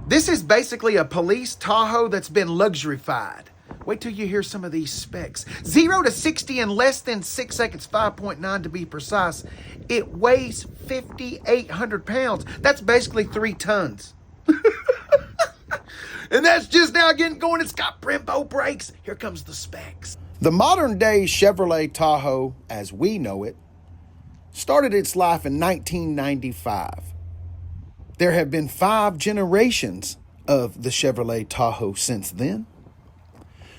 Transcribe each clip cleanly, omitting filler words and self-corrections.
This is basically a police Tahoe that's been luxurified. Wait till you hear some of these specs. 0 to 60 in less than 6 seconds, 5.9 to be precise. It weighs 5,800 pounds. That's basically 3 tons. And that's just now getting going. It's got Brembo brakes. Here comes the specs. The modern day Chevrolet Tahoe, as we know it, started its life in 1995. There have been 5 generations of the Chevrolet Tahoe since then.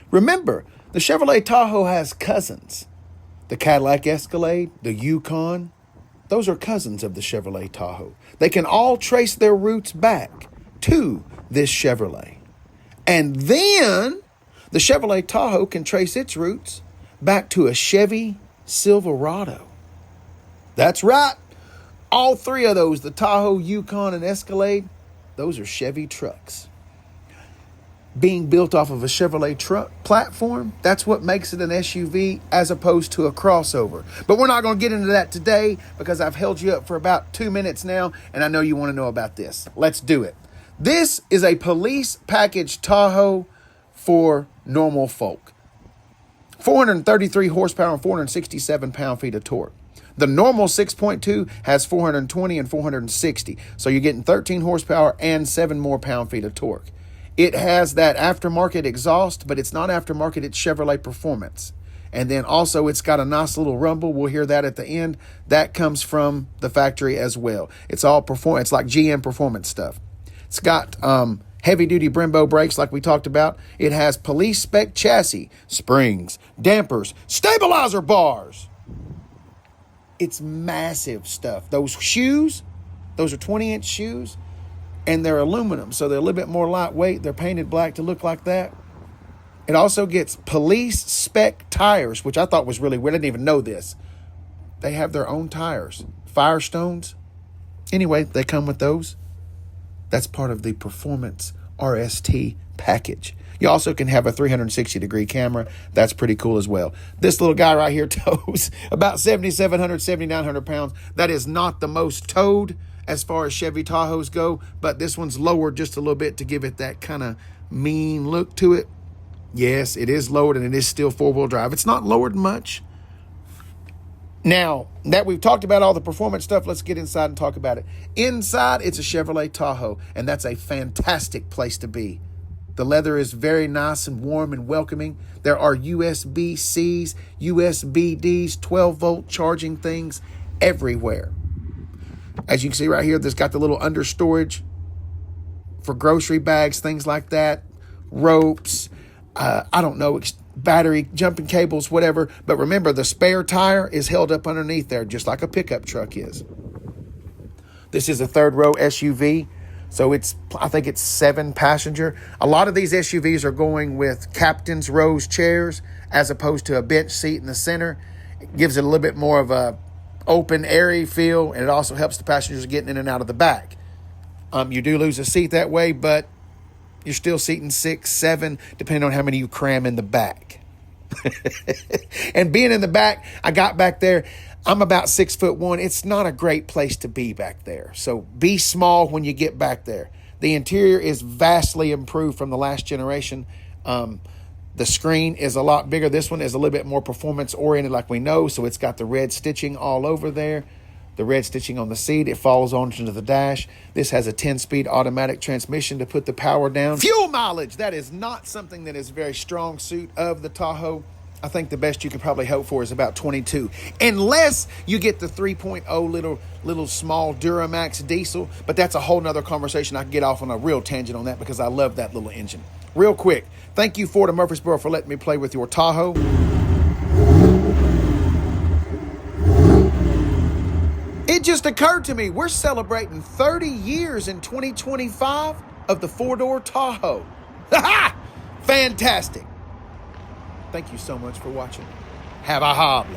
Remember, the Chevrolet Tahoe has cousins. The Cadillac Escalade, the Yukon, those are cousins of the Chevrolet Tahoe. They can all trace their roots back to this Chevrolet. And then the Chevrolet Tahoe can trace its roots back to a Chevy Silverado. That's right. All 3 of those, the Tahoe, Yukon, and Escalade, those are Chevy trucks. Being built off of a Chevrolet truck platform, that's what makes it an SUV as opposed to a crossover. But we're not going to get into that today because I've held you up for about 2 minutes now, and I know you want to know about this. Let's do it. This is a police package Tahoe for normal folk. 433 horsepower and 467 pound-feet of torque. The normal 6.2 has 420 and 460. So you're getting 13 horsepower and 7 more pound-feet of torque. It has that aftermarket exhaust, but it's not aftermarket, it's Chevrolet Performance. And then also it's got a nice little rumble. We'll hear that at the end. That comes from the factory as well. It's all performance. It's like GM performance stuff. It's got heavy-duty Brembo brakes like we talked about. It has police spec chassis, springs, dampers, stabilizer bars. It's massive stuff. Those shoes, those are 20-inch shoes, and they're aluminum, so they're a little bit more lightweight. They're painted black to look like that. It also gets police spec tires, which I thought was really weird. I didn't even know this. They have their own tires. Firestones. Anyway, they come with those. That's part of the Performance RST package. You also can have a 360-degree camera. That's pretty cool as well. This little guy right here tows about 7,700, 7,900 pounds. That is not the most towed as far as Chevy Tahoes go, but this one's lowered just a little bit to give it that kind of mean look to it. Yes, it is lowered and it is still 4-wheel drive. It's not lowered much. Now, that we've talked about all the performance stuff, let's get inside and talk about it. Inside, it's a Chevrolet Tahoe, and that's a fantastic place to be. The leather is very nice and warm and welcoming. There are USB-Cs, USB-Ds, 12-volt charging things everywhere. As you can see right here, there's got the little under storage for grocery bags, things like that, ropes, I don't know, battery, jumping cables, whatever. But remember, the spare tire is held up underneath there, just like a pickup truck is. This is a 3rd-row SUV, so I think it's 7-passenger. A lot of these SUVs are going with captain's rows chairs as opposed to a bench seat in the center. It gives it a little bit more of a open, airy feel, and it also helps the passengers getting in and out of the back. You do lose a seat that way, but you're still seating 6, 7, depending on how many you cram in the back. And being in the back, I got back there. I'm about 6'1". It's not a great place to be back there. So be small when you get back there. The interior is vastly improved from the last generation. The screen is a lot bigger. This one is a little bit more performance oriented like we know. So it's got the red stitching all over there. The red stitching on the seat, it follows onto the dash. This has a 10-speed automatic transmission to put the power down. Fuel mileage, that is not something that is a very strong suit of the Tahoe. I think the best you could probably hope for is about 22. Unless you get the 3.0 little small Duramax diesel. But that's a whole nother conversation. I can get off on a real tangent on that because I love that little engine. Real quick, thank you Ford of Murfreesboro for letting me play with your Tahoe. It just occurred to me, we're celebrating 30 years in 2025 of the 4-door Tahoe. Ha-ha! Fantastic. Thank you so much for watching. Have a hobbly.